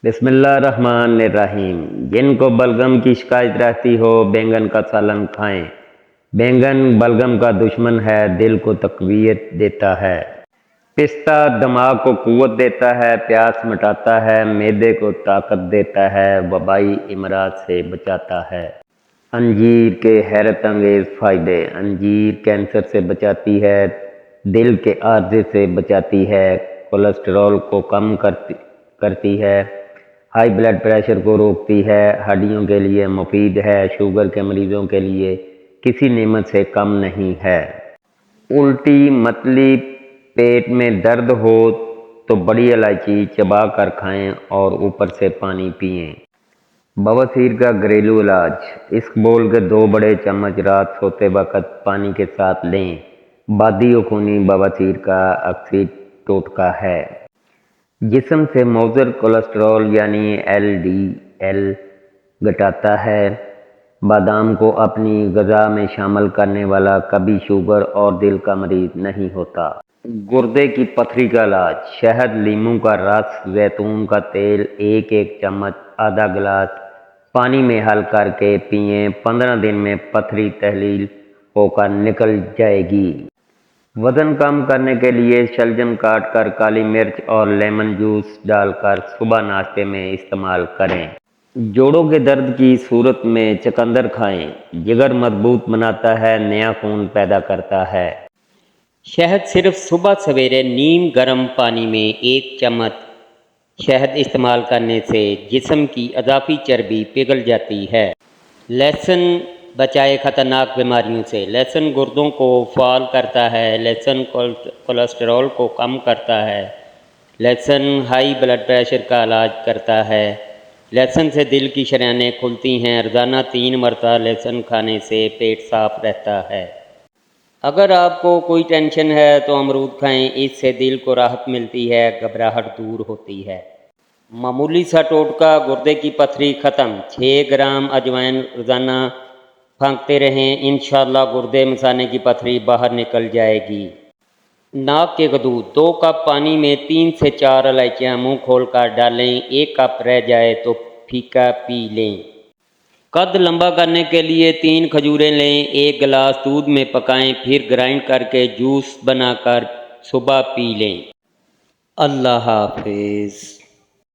بسم اللہ الرحمن الرحیم۔ جن کو بلغم کی شکایت رہتی ہو بینگن کا سالن کھائیں۔ بینگن بلغم کا دشمن ہے، دل کو تقویت دیتا ہے۔ پستہ دماغ کو قوت دیتا ہے، پیاس مٹاتا ہے، معدے کو طاقت دیتا ہے، وبائی امراض سے بچاتا ہے۔ انجیر کے حیرت انگیز فائدے۔ انجیر کینسر سے بچاتی ہے، دل کے عارضے سے بچاتی ہے، کولیسٹرول کو کم کرتی ہے، ہائی بلڈ پریشر کو روکتی ہے، ہڈیوں کے لیے مفید ہے، شوگر کے مریضوں کے لیے کسی نعمت سے کم نہیں ہے۔ الٹی متلی پیٹ میں درد ہو تو بڑی الائچی چبا کر کھائیں اور اوپر سے پانی پئیں۔ بواسیر کا گھریلو علاج۔ اسقبول کے 2 بڑے چمچ رات سوتے وقت پانی کے ساتھ لیں۔ بادی و خونی بواسیر کا عکسی ٹوٹکا ہے۔ جسم سے مضر کولیسٹرول یعنی LDL گھٹاتا ہے۔ بادام کو اپنی غذا میں شامل کرنے والا کبھی شوگر اور دل کا مریض نہیں ہوتا۔ گردے کی پتھری کا علاج۔ شہد، لیموں کا رس، زیتون کا تیل 1 چمچ آدھا گلاس پانی میں حل کر کے پئیں۔ 15 دن میں پتھری تحلیل ہو کر نکل جائے گی۔ وزن کم کرنے کے لیے شلجم کاٹ کر کالی مرچ اور لیمن جوس ڈال کر صبح ناشتے میں استعمال کریں۔ جوڑوں کے درد کی صورت میں چقندر کھائیں۔ جگر مضبوط بناتا ہے، نیا خون پیدا کرتا ہے۔ شہد صرف صبح سویرے نیم گرم پانی میں 1 چمچ شہد استعمال کرنے سے جسم کی اضافی چربی پگھل جاتی ہے۔ لہسن بچائے خطرناک بیماریوں سے۔ لہسن گردوں کو فعال کرتا ہے، لہسن کولیسٹرول کو کم کرتا ہے، لہسن ہائی بلڈ پریشر کا علاج کرتا ہے، لہسن سے دل کی شریانیں کھلتی ہیں۔ روزانہ 3 مرتبہ لہسن کھانے سے پیٹ صاف رہتا ہے۔ اگر آپ کو کوئی ٹینشن ہے تو امرود کھائیں، اس سے دل کو راحت ملتی ہے، گھبراہٹ دور ہوتی ہے۔ معمولی سا ٹوٹکا، گردے کی پتھری ختم۔ 6 گرام اجوائن روزانہ پھینکتے رہیں، انشاءاللہ گردے مثانے کی پتھری باہر نکل جائے گی۔ ناک کے غدود۔ 2 کپ پانی میں 3 سے 4 الائچیاں منہ کھول کر ڈالیں، 1 کپ رہ جائے تو پھیکا پی لیں۔ قد لمبا کرنے کے لیے 3 کھجوریں لیں، 1 گلاس دودھ میں پکائیں، پھر گرائنڈ کر کے جوس بنا کر صبح پی لیں۔ اللہ حافظ۔